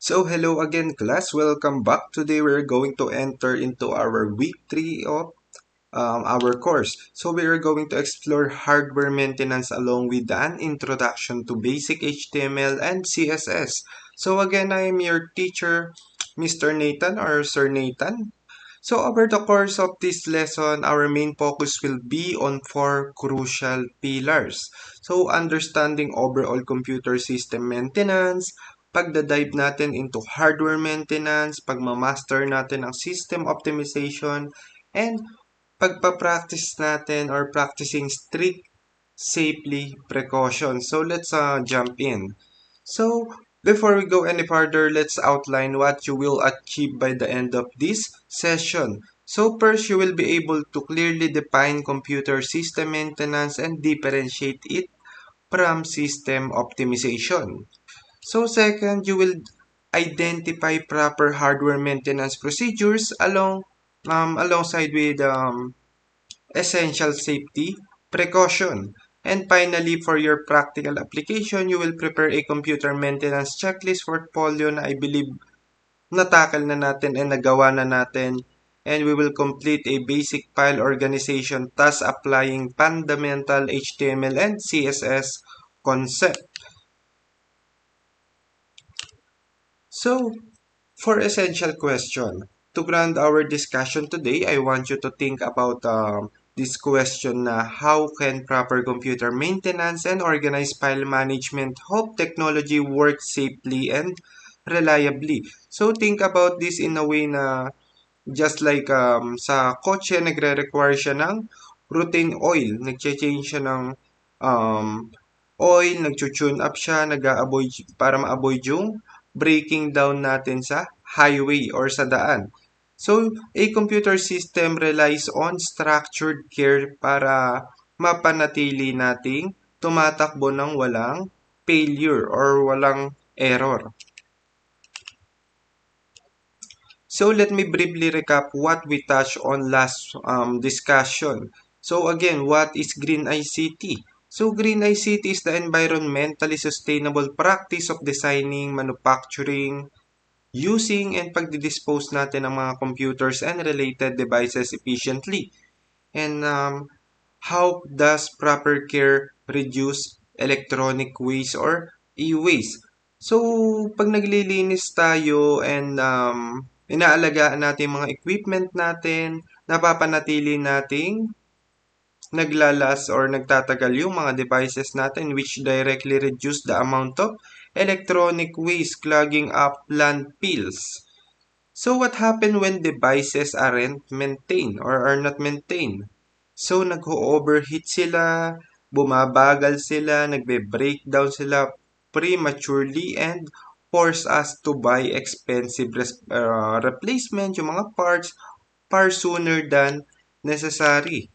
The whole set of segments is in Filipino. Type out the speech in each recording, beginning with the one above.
So hello again class, welcome back. Today we're going to enter into our week 3 of our course. So we are going to explore hardware maintenance along with an introduction to basic HTML and CSS. So again, I am your teacher, Mr. Nathan or Sir Nathan. So over the course of this lesson, our main focus will be on four crucial pillars. So understanding overall computer system maintenance, pagdadive natin into hardware maintenance, pagmamaster natin ang system optimization, and pagpa-practice natin or practicing strict safely precautions. So let's jump in. So before we go any further, let's outline what you will achieve by the end of this session. So first, you will be able to clearly define computer system maintenance and differentiate it from system optimization. So second, you will identify proper hardware maintenance procedures alongside with essential safety precaution. And finally, for your practical application, you will prepare a computer maintenance checklist portfolio na I believe natakal na natin and nagawa na natin. And we will complete a basic file organization thus applying fundamental HTML and CSS concept. So, for essential question, to ground our discussion today, I want you to think about this question na how can proper computer maintenance and organized file management help technology work safely and reliably? So think about this in a way na just like sa kotse nagre-require siya ng routine oil, nagche-change siya ng oil, nagcho-tune up siya, nag-avoid para ma-avoid yung breaking down natin sa highway or sa daan. So, a computer system relies on structured care para mapanatili nating tumatakbo ng walang failure or walang error. So let me briefly recap what we touched on last discussion. So again, what is Green ICT? So Green ICT is the environmentally sustainable practice of designing, manufacturing, using, and pagdidispose natin ng mga computers and related devices efficiently. And how does proper care reduce electronic waste or e-waste? So, pag naglilinis tayo and inaalagaan natin mga equipment natin, napapanatili nating naglalas or nagtatagal yung mga devices natin which directly reduce the amount of electronic waste clogging up landfills. So what happen when devices aren't maintained or are not maintained? So nag-overheat sila, bumabagal sila, nagbe-breakdown sila prematurely and force us to buy expensive replacement, yung mga parts far sooner than necessary.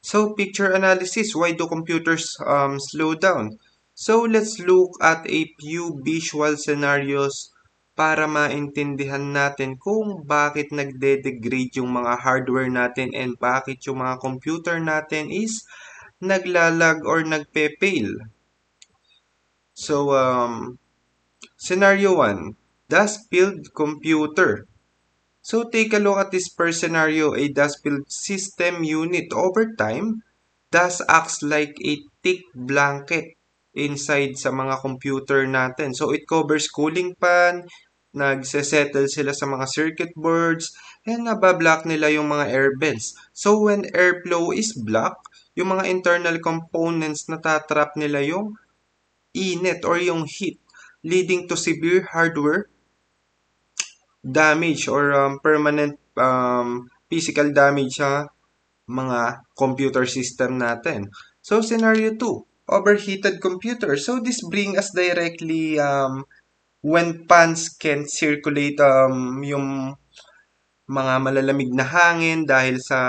So picture analysis, why do computers slow down? So let's look at a few visual scenarios para maintindihan natin kung bakit nagde-degrade yung mga hardware natin and bakit yung mga computer natin is naglalag or nagpe-fail. So, scenario 1, dust-filled computer. So take a look at this first scenario, a dust-filled system unit. Over time, dust acts like a thick blanket inside sa mga computer natin. So it covers cooling fan, nagsesettle sila sa mga circuit boards, and nabablock nila yung mga air vents. So when airflow is blocked, yung mga internal components natatrap nila yung init or yung heat, leading to severe hardware damage or permanent physical damage sa mga computer system natin. So, scenario 2, overheated computer. So, this bring us directly when fans can circulate yung mga malalamig na hangin dahil sa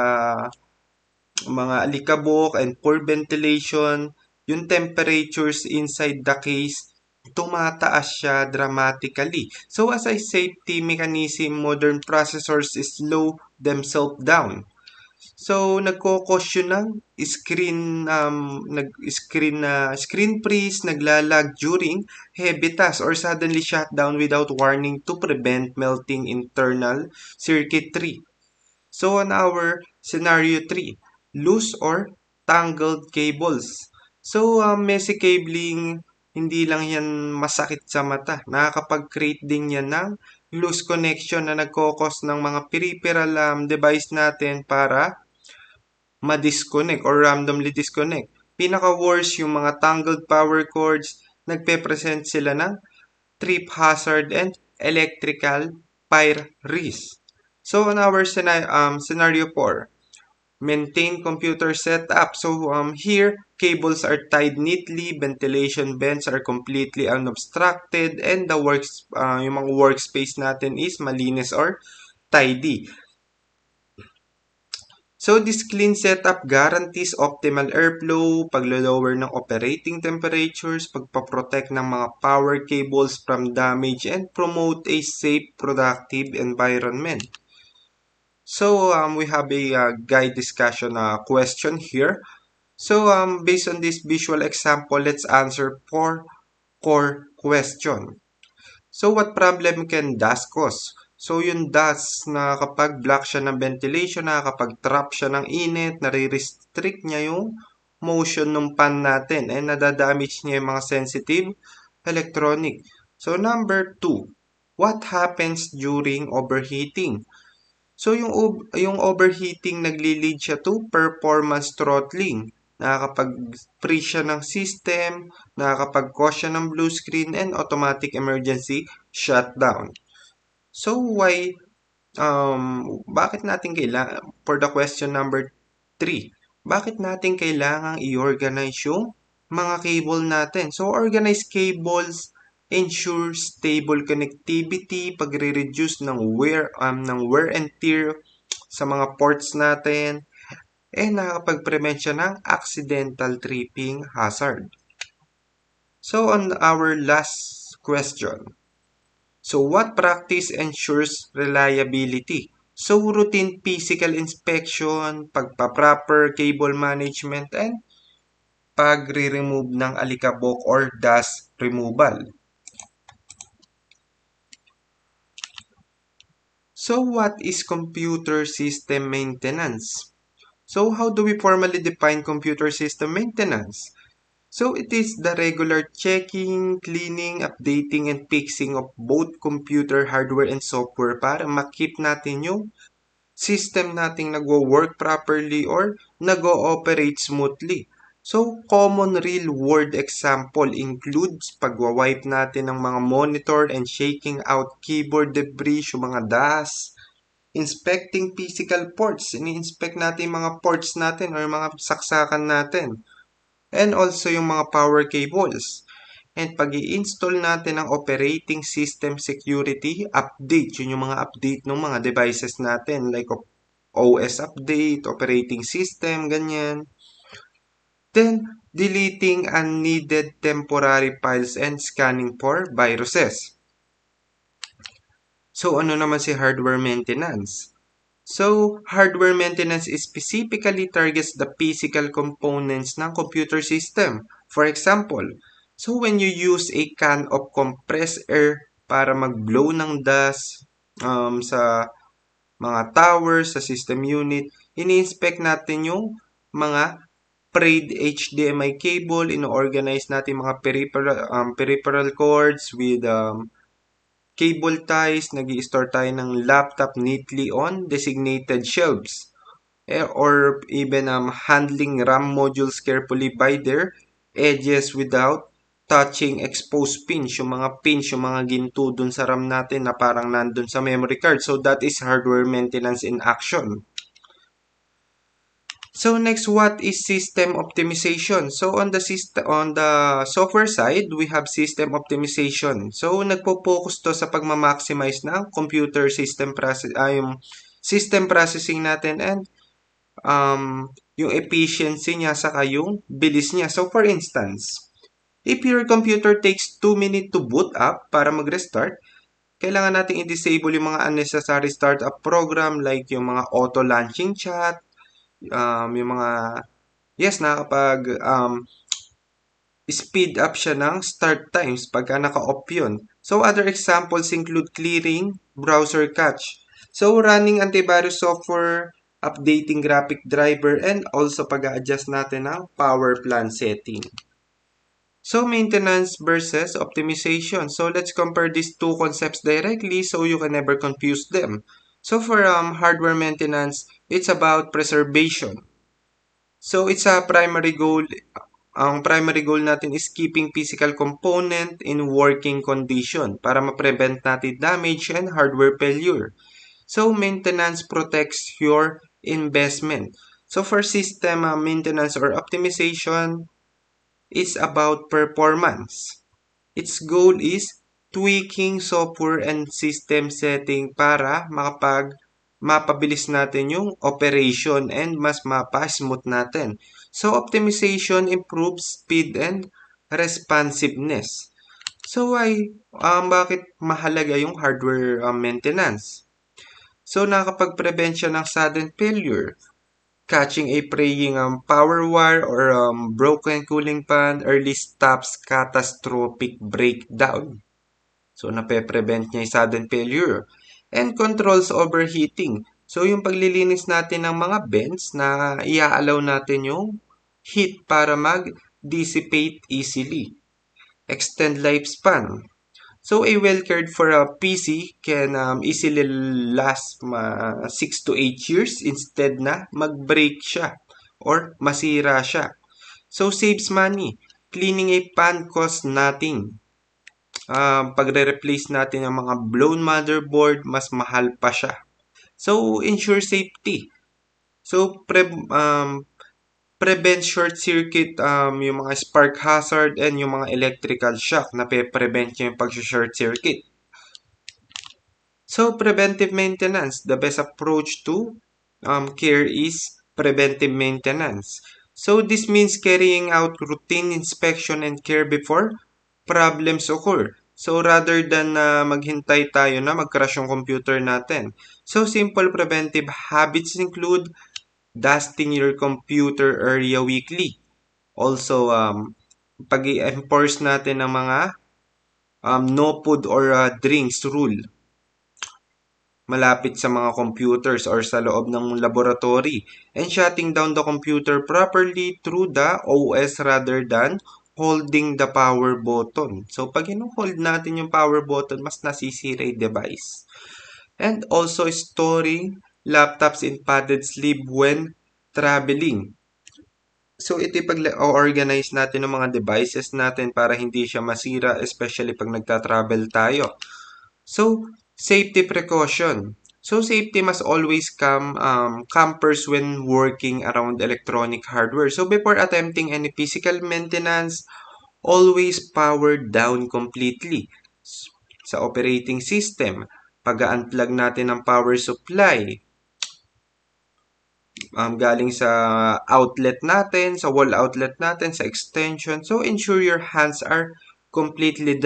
mga alikabok and poor ventilation, yung temperatures inside the case tumataas siya dramatically. So as a safety mechanism, modern processors slow themselves down. So, nagko-cause yun ng screen freeze, naglalag during heavy tasks or suddenly shut down without warning to prevent melting internal circuitry. So, on our scenario 3, loose or tangled cables. So, messy cabling, hindi lang yan masakit sa mata. Nakakapag-create din yan ng loose connection na nagkokos ng mga peripheral device natin para ma-disconnect or randomly disconnect. Pinaka-worst yung mga tangled power cords, nagpe-present sila ng trip hazard and electrical fire risk. So on our scenario 4, maintain computer setup. So here, cables are tied neatly, ventilation vents are completely unobstructed, and yung mga workspace natin is malinis or tidy. So this clean setup guarantees optimal airflow, paglo-lower ng operating temperatures, pagpaprotect ng mga power cables from damage, and promote a safe, productive environment. So we have a guide discussion question here. So based on this visual example, let's answer 4 core question. So what problem can dust cause? So yung dust, na kapag block siya ng ventilation, kapag trap siya ng init, nare-restrict niya yung motion ng fan natin and nadadamage niya yung mga sensitive electronic. So number 2, what happens during overheating? So yung overheating nagli-lead siya to performance throttling. Nakakapag-freeze siya ng system, nakakapag-cause siya ng blue screen and automatic emergency shutdown. So bakit natin kailangan, for the question number 3, bakit natin kailangang i-organize yung mga cable natin? So organized cables ensure stable connectivity, pagre-reduce ng wear and tear sa mga ports natin, nakakapag-prevent siya ng accidental tripping hazard. So on our last question, so what practice ensures reliability? So routine physical inspection, pagpa-proper cable management, and pagre-remove ng alikabok or dust removal. So what is computer system maintenance? So how do we formally define computer system maintenance? So it is the regular checking, cleaning, updating, and fixing of both computer hardware and software para makip natin yung system nating nagwo-work properly or nag-ooperate smoothly. So common real-world example includes pagwa-wipe natin ng mga monitor and shaking out keyboard debris, yung mga dust, inspecting physical ports, ini-inspect natin yung mga ports natin or mga saksakan natin. And also yung mga power cables. And pag i-install natin ang operating system security update, yun yung mga update ng mga devices natin like OS update, operating system, ganyan. Then, deleting unneeded temporary files and scanning for viruses. So, ano naman si hardware maintenance? So, hardware maintenance specifically targets the physical components ng computer system. For example, so when you use a can of compressed air para mag-blow ng dust sa mga towers, sa system unit, ini-inspect natin yung mga frayed HDMI cable, ino-organize natin mga peripheral cords with cable ties, nag-i-store tayo ng laptop neatly on designated shelves. Or even handling RAM modules carefully by their edges without touching exposed pins. Yung mga pins, yung mga ginto dun sa RAM natin na parang nandun sa memory card. So that is hardware maintenance in action. So next, what is system optimization? So on the software side, we have system optimization. So nagpo-focus to sa pagma-maximize ng computer system yung system processing natin and yung efficiency niya saka yung bilis niya. So for instance, if your computer takes 2 minutes to boot up para mag-restart, kailangan natin i-disable yung mga unnecessary startup program like yung mga auto-launching chat, yung mga, yes, speed up siya ng start times pagka naka-off yun. So, other examples include clearing browser cache. So, running antivirus software, updating graphic driver, and also pag-a-adjust natin ng power plan setting. So, maintenance versus optimization. So, let's compare these two concepts directly so you can never confuse them. So, for hardware maintenance, it's about preservation. So, it's a primary goal. Ang primary goal natin is keeping physical component in working condition para ma-prevent natin damage and hardware failure. So, maintenance protects your investment. So, for system maintenance or optimization, it's about performance. Its goal is tweaking software and system setting para mapabilis natin yung operation and mas mapa-smooth natin. So, optimization improves speed and responsiveness. So, bakit mahalaga yung hardware maintenance? So, nakakapag-prevent siya ng sudden failure, catching a praying power wire or broken cooling fan early stops catastrophic breakdown. So, nape-prevent niya yung sudden failure. And controls overheating. So, yung paglilinis natin ng mga vents na i-allow natin yung heat para mag-dissipate easily. Extend lifespan. So, a well-cared for a PC can easily last 6 to 8 years instead na mag-break siya or masira siya. So, saves money. Cleaning a pan costs nothing. Pagre-replace natin ang mga blown motherboard, mas mahal pa siya. So, ensure safety. So, prevent short circuit, yung mga spark hazard and yung mga electrical shock na prevent yung pag-short circuit. So, preventive maintenance. The best approach to care is preventive maintenance. So, this means carrying out routine inspection and care before problems occur. So, rather than maghintay tayo na mag-crash yung computer natin. So, simple preventive habits include dusting your computer area weekly. Also, pag-i-enforce natin ng mga no food or drinks rule malapit sa mga computers or sa loob ng laboratory, and shutting down the computer properly through the OS rather than holding the power button. So, pag hold natin yung power button, mas nasisira yung device. And also storing laptops in padded sleeve when traveling. So, ito pag-organize natin ng mga devices natin para hindi siya masira, especially pag nagta-travel tayo. So, safety precaution. So, safety must always come first when working around electronic hardware. So, before attempting any physical maintenance, always power down completely. Sa operating system, pag-unplug natin ng power supply, galing sa outlet natin, sa wall outlet natin, sa extension. So, ensure your hands are completely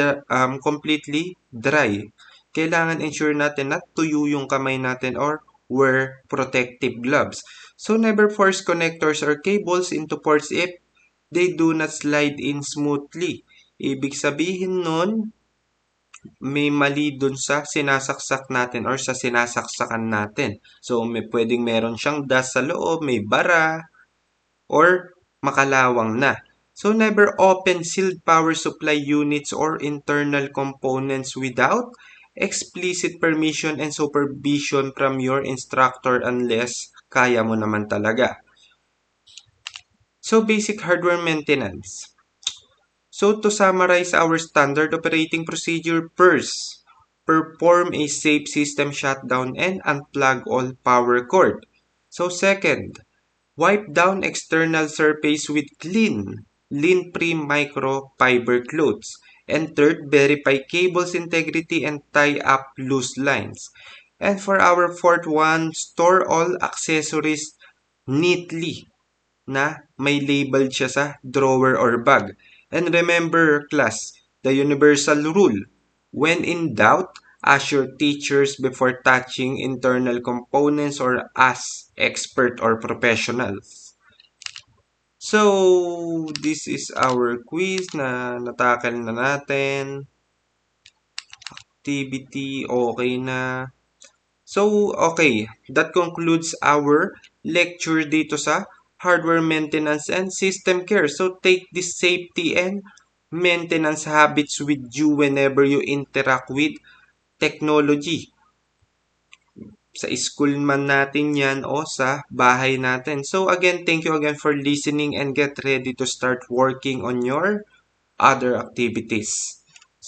dry. Kailangan ensure natin na tuyo yung kamay natin or wear protective gloves. So, never force connectors or cables into ports if they do not slide in smoothly. Ibig sabihin nun, may mali dun sa sinasaksak natin or sa sinasaksakan natin. So, pwedeng meron siyang dust sa loob, may bara, or makalawang na. So, never open sealed power supply units or internal components without explicit permission and supervision from your instructor unless kaya mo naman talaga. So, basic hardware maintenance. So, to summarize our standard operating procedure, first, perform a safe system shutdown and unplug all power cord. So, second, wipe down external surface with clean, lint-free microfiber cloths. And third, verify cables integrity and tie up loose lines. And for our fourth one, store all accessories neatly na may labeled siya sa drawer or bag. And remember, class, the universal rule, when in doubt, Ask your teachers before touching internal components or ask expert or professionals. So, this is our quiz na natakal na natin. Activity, okay na. So, okay, that concludes our lecture dito sa hardware maintenance and system care. So, take this safety and maintenance habits with you whenever you interact with technology. Sa school man natin yan o sa bahay natin. So, again, thank you again for listening and get ready to start working on your other activities.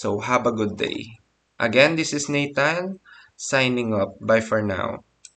So, have a good day. Again, this is Nathan signing off. Bye for now.